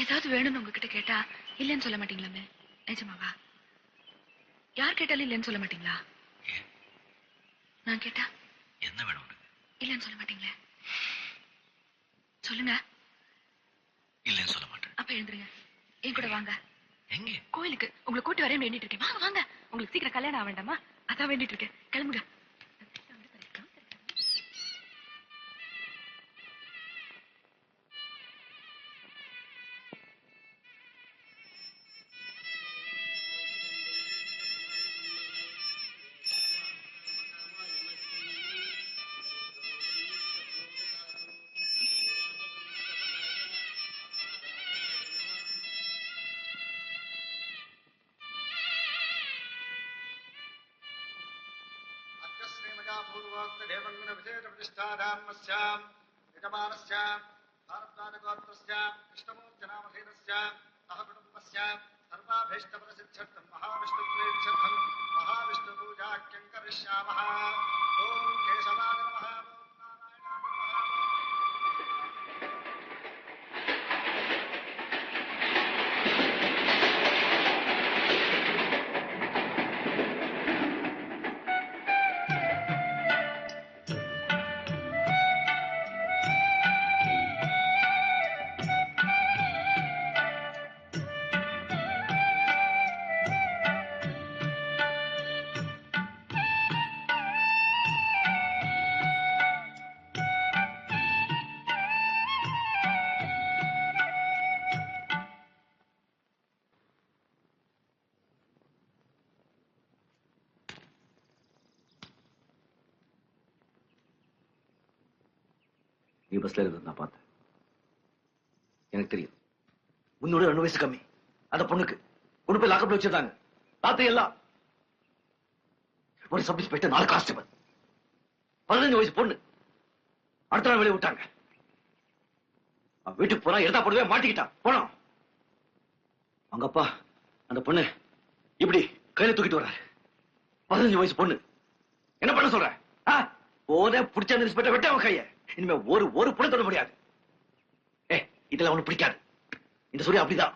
ஏதாவது வேணும்னு உங்ககிட்ட கேட்டா இல்லன்னு சொல்ல மாட்டீங்களா? நிஜமாவா? யார் கேட்டாலும் இல்லன்னு சொல்ல மாட்டீங்களா? நான் கேட்டா என்ன வேணும் உனக்கு? இல்லன்னு சொல்ல மாட்டீங்களே? சொல்லுங்க. இல்லன்னு சொல்ல மாட்டேன். அப்ப எழுந்துருங்க, என் கூட வாங்க. எங்க? கோயிலுக்கு. உங்களை கூட்டி வரேன் வேண்டிட்டு இருக்கேன். வாங்க வாங்க. உங்களுக்கு சீக்கிரம் கல்யாணம் ஆக வேண்டாமா? அதான் வேண்டிட்டு இருக்கேன். கிளம்புங்க. देवंगुण विशेष प्रतिष्ठाधामस्याम यजमानस्याम भारद्वाजगोत्रस्याम कृष्णमूर्तिनामधेयस्याम सह कुटुम्बस्याम सर्वाभीष्टप्रसिद्ध्यर्थं महाविष्णुप्रीत्यर्थं महाविष्णुपूजाख्यं करिष्यामः। ओम केशवाय नमः। நீ பஸ்ல இருந்து நான் பார்த்தேன். எனக்கு தெரியும் உன்னோட 2 வயசு கம்மி. அந்த பொண்ணுக்கு கொண்டு போய் லாக்கப்ல வச்சிருந்தாங்க. ராத்திரி எல்லாம் ஒரு சப் இன்ஸ்பெக்டர் 4 கான்ஸ்டபிள் 15 வயசு பொண்ணு அடுத்த நாள் வெளியே விட்டாங்க. வீட்டுக்கு போனா எடுத்தா போடவே மாட்டிக்கிட்டான். போனோம் அவங்க அப்பா அந்த பொண்ணு இப்படி கையில தூக்கிட்டு வர்றாரு. 15 வயசு பொண்ணு. என்ன பண்ண சொல்ற? போதே பிடிச்ச அந்த இன்ஸ்பெக்டர் விட்டு அவன் கைய இனிமே ஒரு புண்ணு தொட முடியாது. இதெல்லாம் ஒண்ணு பிடிக்காது. இந்த சூரிய அப்படிதான்.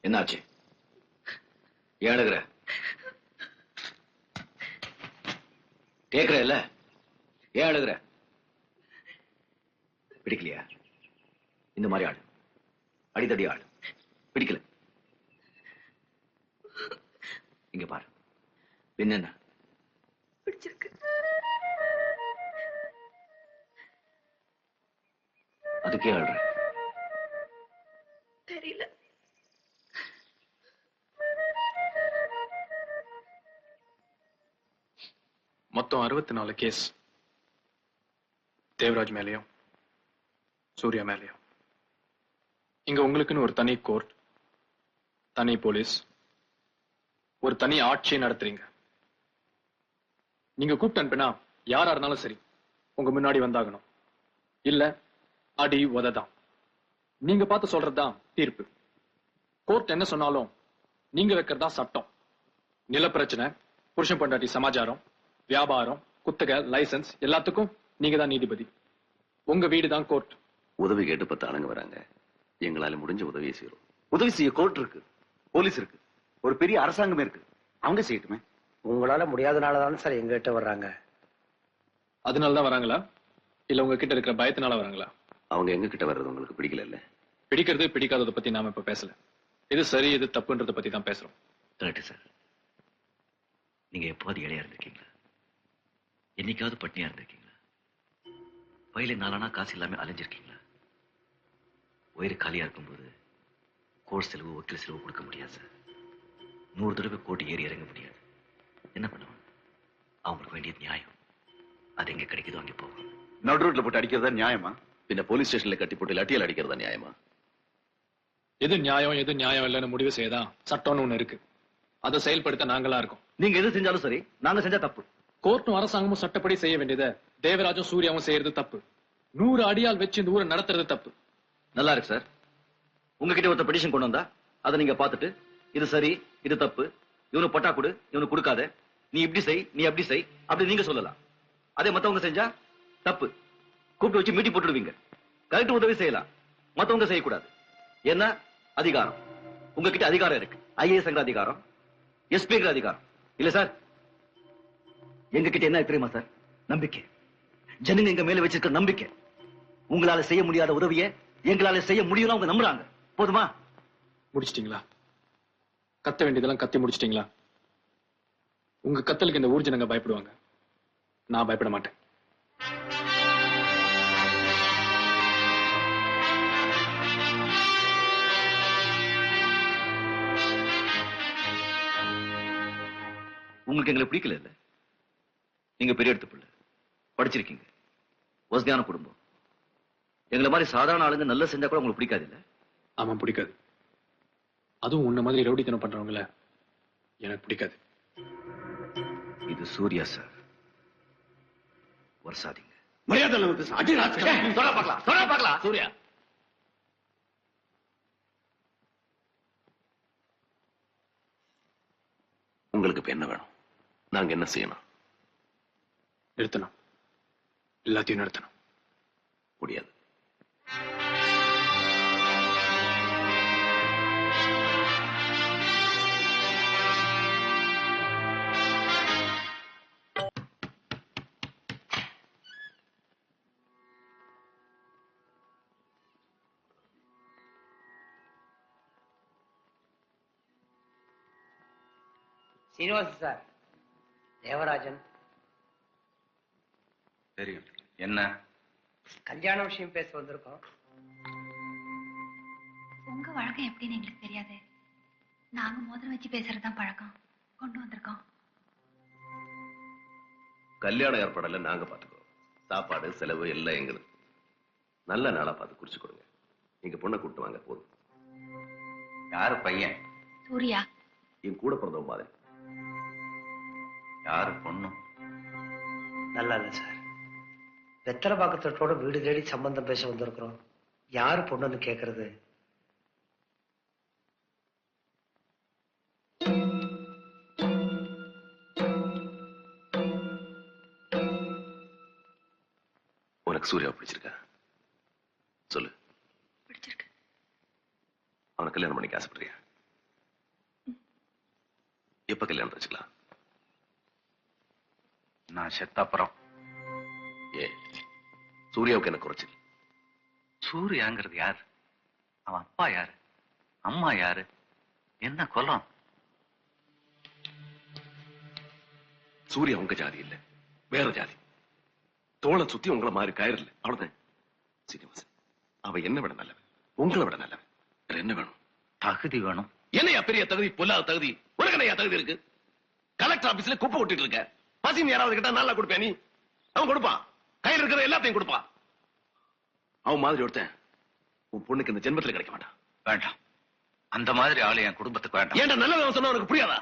என்னாச்சு? ஏன் அழுகுற? கேக்குற இல்ல? ஏன் அழுகுற? பிடிக்கலையா? இந்த மாதிரி ஆடு அடித்தடி ஆடு பிடிக்கல. இங்க பாரு, என்ன பிடிச்சிருக்கு. அதுக்கே ஆடுற? தெரியல. மொத்தம் 64 கேஸ். தேவராஜ் மேலையும் சூர்யா மேலையும். இங்க உங்களுக்குன்னு ஒரு தனி கோர்ட், தனி போலீஸ், ஒரு தனி ஆட்சியை நடத்துறீங்க. நீங்க கூப்பிட்டு அனுப்பினா யாரா இருந்தாலும் சரி உங்க முன்னாடி வந்தாகணும். இல்ல அடி உததான். நீங்க பார்த்து சொல்றதுதான் தீர்ப்பு. கோர்ட் என்ன சொன்னாலும் நீங்க வைக்கிறதா சட்டம். நில பிரச்சனை, புருஷன் பொண்டாட்டி சமாச்சாரம், வியாபாரம், குத்தகை, லைசன்ஸ் எல்லாத்துக்கும் நீங்க தான் நீதிபதி. உங்க வீடு தான் கோர்ட். உதவி கேட்டு 10 ஆளுங்க வராங்க. எங்களால முடிஞ்ச உதவியை செய்யறோம். உதவி செய்ய கோர்ட் இருக்கு, போலீஸ் இருக்கு, ஒரு பெரிய அரசாங்கமே இருக்கு. அவங்க செய்யட்டுமே. உங்களால முடியாதனாலதானே சார் எங்கிட்ட வர்றாங்க. அதனாலதான் வராங்களா இல்ல உங்க கிட்ட இருக்கிற பயத்தினால வராங்களா? அவங்க எங்க கிட்ட வர்றது உங்களுக்கு பிடிக்கல இல்ல? பிடிக்கிறது பிடிக்காததை பத்தி நாம இப்ப பேசல. இது சரி இது தப்புன்றத பத்தி தான் பேசுறோம். Correct sir. நீங்க எப்போது இடையா இருந்திருக்கீங்களா? என்னைக்காவது பட்னியா இருந்திருக்கீங்களா? வயலில் 4 ஆனா காசு இல்லாம அலைஞ்சிருக்கீங்களா? வயிறு காலியா இருக்கும்போது கோர்ட் செலவு, வக்கீல் செலவு கொடுக்க முடியாது சார். 100 தடவை கோர்ட் ஏறி இறங்க முடியாது. என்ன பண்ணுவாங்க? அவங்களுக்கு வேண்டியது நியாயம். அது எங்க கிடைக்குதோ அங்கே போகும். நடு ரோட்ல போட்டு அடிக்கிறதா நியாயமா? பின்ன போலீஸ் ஸ்டேஷன்ல கட்டி போட்டு லட்டியால் அடிக்கிறதா நியாயமா? எது நியாயம் எது நியாயம் இல்லைன்னு முடிவு செய்யதான் சட்டம்னு ஒண்ணு இருக்கு. அதை செயல்படுத்த நாங்களா இருக்கோம். நீங்க எது செஞ்சாலும் சரி, நாங்க செஞ்சா தப்பு. கோர்ட்டும் அரசாங்கமும் சட்டப்படி செய்ய வேண்டியதை தேவராஜும் சூர்யாவும் செய்யறது தப்பு. 100 அடியால் வச்சு இந்த ஊரை நடத்துறது தப்பு. நல்லா இருக்கு சார். உங்ககிட்ட ஒருத்த பெட்டிஷன் கொண்டு வந்தா அதை நீங்க பார்த்துட்டு இது சரி இது தப்பு, இவனு பட்டா கொடு, இவனு கொடுக்காத, நீ இப்படி செய், நீ அப்படி செய், அப்படி நீங்க சொல்லலாம். அதே மத்தவங்க செஞ்சா தப்பு. கூப்பிட்டு வச்சு மீட்டி போட்டுடுவீங்க. கலெக்டர் உதவி செய்யலாம், மத்தவங்க செய்யக்கூடாது. ஏன்னா அதிகாரம் உங்ககிட்ட அதிகாரம் இருக்கு. ஐஏஎஸ் அதிகாரம், எஸ்பி அதிகாரம் இல்ல சார். எங்க கிட்ட என்ன தெரியுமா சார்? நம்பிக்கை. ஜனங்க எங்க மேல வச்சிருக்க நம்பிக்கை. உங்களால செய்ய முடியாத உதவியை எங்களால செய்ய முடியும் அவங்க நம்புறாங்க. போதுமா? முடிச்சிட்டீங்களா? கத்த வேண்டியதெல்லாம் கத்தி முடிச்சிட்டீங்களா? உங்க கத்தலுக்கு இந்த ஊர் ஜனங்க பயப்படுவாங்க, நான் பயப்பட மாட்டேன். உங்களுக்கு எங்களை பிடிக்கல இல்ல? நீங்க பெரிய எடுத்து பிள்ளை, படிச்சிருக்கீங்க, வசதியான குடும்பம். எங்களை மாதிரி சாதாரண ஆளுங்க நல்லா செஞ்சா கூட உங்களுக்கு பிடிக்காது இல்ல? ஆமா, பிடிக்காது. அதுவும் உன்ன மாதிரி ரவுடித்தனம் பண்றவங்கள எனக்கு பிடிக்காது. இது சூர்யா சார், வருஷாதீங்க. மரியாதை பார்க்கலாம். சூர்யா, உங்களுக்கு இப்ப என்ன வேணும்? நாங்க என்ன செய்யணும்? நிறுத்தணும், எல்லாத்தையும் நிறுத்தணும். முடியாது. சீனிவாசன் சார், தேவராஜன். தெரியும். என்ன கல்யாண விஷயம் பேச வந்திருக்கோம். உங்க வழக்கம் எப்படின்னு எங்களுக்கு தெரியாது. நாங்க மோதிரம் வச்சு பேசுறதுதான் பழக்கம். கொண்டு வந்திருக்கோம். கல்யாண ஏற்பாடெல்லாம் நாங்க பாத்துக்கிறோம். சாப்பாடு செலவு எல்லாம் எங்களுக்கு. நல்ல நாளா பார்த்து குறிச்சு கொடுங்க. நீங்க பொண்ணை கூப்பிட்டு வாங்க. போதும். யாரு பையன்? சூர்யா. என் கூட பிறந்தவங்க மாதிரி. யாரு பொண்ணு? நல்லா இல்ல சார். வெத்தலை பாக்கத்தோட வீடு தேடி சம்பந்தம் பேச வந்திருக்கிறோம். யாரு பொண்ணுன்னு கேக்குறது? உனக்கு சூர்யா பிடிச்சிருக்கா? சொல்லு. பிடிச்சிருக்கு. அவனை கல்யாணம் பண்ணிக்க ஆசைப்படுறியா? எப்ப கல்யாணம் வச்சுக்கலாம்? நான் செத்தாப்புறம். ஏ, சூர்யாவுக்கு என்ன குறைச்சல்? சூர்யாங்கிறது யாரு? அவன் அப்பா யாரு? அம்மா யாரு? என்ன குலம்? சூர்யா உங்க ஜாதி இல்ல, வேற ஜாதி. தோளை சுத்தி உங்களை மாதிரி கயிறு இல்ல, அவ்வளவுதான். சீனிவாசன், அவ என்ன விட நல்லவன், உங்களை விட நல்லவன். வேற என்ன வேணும்? தகுதி வேணும். என்னையா பெரிய தகுதி? பொல்லாத தகுதி. உனக்கு என்னையா தகுதி இருக்கு? கலெக்டர் ஆபீஸ்ல குப்பை விட்டுட்டு இருக்க. பசின்னு யாராவது கிட்ட நல்லா கொடுப்பேன் நீ? அவன் கொடுப்பான். கையில் இருக்கிற எல்லாத்தையும் கொடுப்பான். அவன் மாதிரி ஒருத்தன் உன் பொண்ணுக்கு இந்த ஜென்மத்தில் கிடைக்க மாட்டான். வேண்டாம், அந்த மாதிரி ஆளு என் குடும்பத்துக்கு வேண்டாம். ஏன்டா நல்லவன் சொன்னா உனக்கு புரியாதா?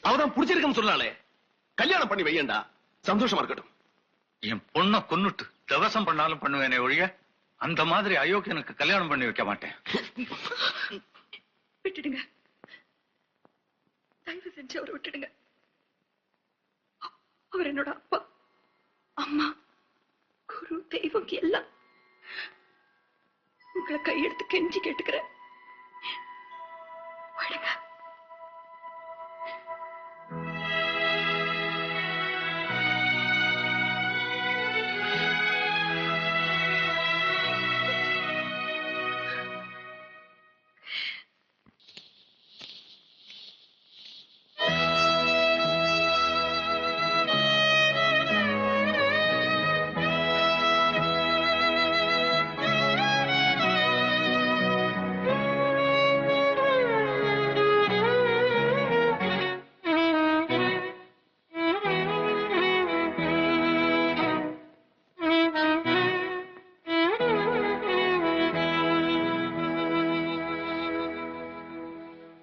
அவதான் பிடிச்சிருக்குன்னு சொன்னாலே கல்யாணம் பண்ணி வையண்டா, சந்தோஷமா இருக்கட்டும். என் பொண்ணை கொன்னுட்டு தவசம் பண்ணாலும் பண்ணுவேனே ஒழிய அந்த மாதிரி அயோக்கியனுக்கு கல்யாணம் பண்ணி வைக்க மாட்டேன். விட்டுடுங்க, தயவு செஞ்சு அவரை விட்டுடுங்க. அவர் என்னோட அப்பா, அம்மா, குரு, தெய்வம் எல்லாம். உங்களை கையெடுத்து கெஞ்சி கேட்டுக்கிறேன். விடுங்க.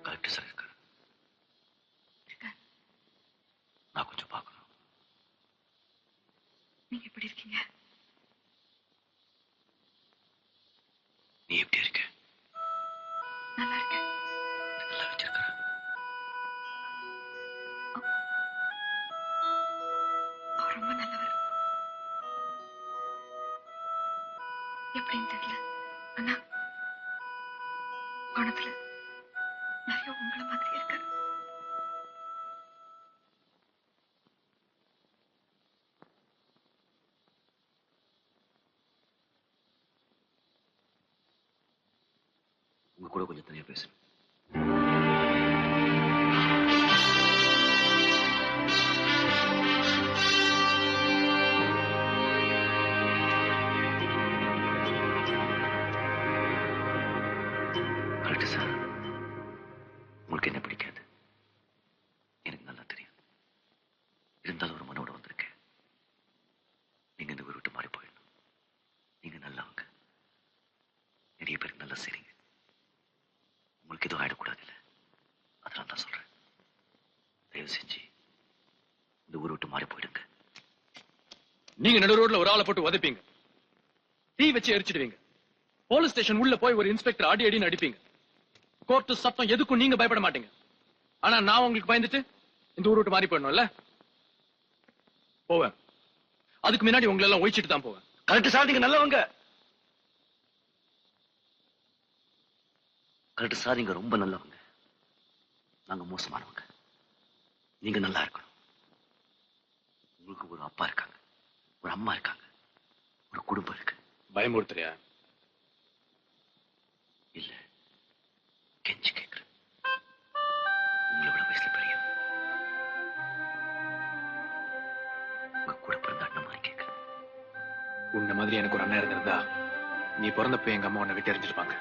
கலெக்டர் சார் இருக்காரு. நான் கொஞ்சம் பார்க்கணும். நீங்க எப்படி இருக்கீங்க? நீ எப்படி இருக்க? நல்லா இருக்கேன். நல்லா வச்சிருக்க. எப்படின்னு தெரியல. ஆனா குணத்துல நிறைய உங்களை மாதிரி இருக்காரு. உங்க கூட கொஞ்சம் தனியா பேசணும். Correct sir. உங்களுக்கு என்ன பிடிக்காது எனக்கு நல்லா தெரியும். இருந்தாலும் ஒரு மனோட வந்திருக்கேன். நீங்க இந்த ஊர் விட்டு மாறி போயிடணும். நீங்க நல்லவங்க. நிறைய பேருக்கு நல்லா செய்றீங்க. உங்களுக்கு எதுவும் ஆயிடக்கூடாது இல்ல. அதனால தான் சொல்றேன். தயவு செஞ்சு இந்த ஊர் விட்டு மாறி போயிடுங்க. நீங்க நடு ரோட்ல ஒரு ஆளை போட்டு உதைப்பீங்க, தீ வச்சு எரிச்சிடுவீங்க, போலீஸ் ஸ்டேஷன் உள்ள போய் ஒரு இன்ஸ்பெக்டர் அடி அடின்னு அடிப்பீங்க. கோர்ட்டு சத்தம் எதுக்கும் நீங்க பயப்பட மாட்டீங்க. ஆனா நான் உங்களுக்கு பயந்துட்டு இந்த ஊர் விட்டு மாறி போயிடணும்ல. போவேன். அதுக்கு முன்னாடி உங்களை எல்லாம் ஒழிச்சிட்டு தான் போவேன். Correct sir. நீங்க நல்லவங்க. Correct sir. நீங்க ரொம்ப நல்லவங்க. நாங்க மோசமானவங்க. நீங்க நல்லா இருக்கணும். உங்களுக்கு ஒரு அப்பா இருக்காங்க, ஒரு அம்மா இருக்காங்க, ஒரு குடும்பம் இருக்கு. பயமுறுத்துறியா? இல்ல, கெஞ்சி கேட்கிறேன். உங்களை விட வயசுல பெரிய உங்க கூட பிறந்த அண்ணன் மாதிரி கேட்கிறேன். உன்ன மாதிரி எனக்கு ஒரு அண்ணன் இருந்திருந்தா நீ பிறந்தப்ப எங்க அம்மா உன்னை விட்டு எறிஞ்சிருப்பாங்க.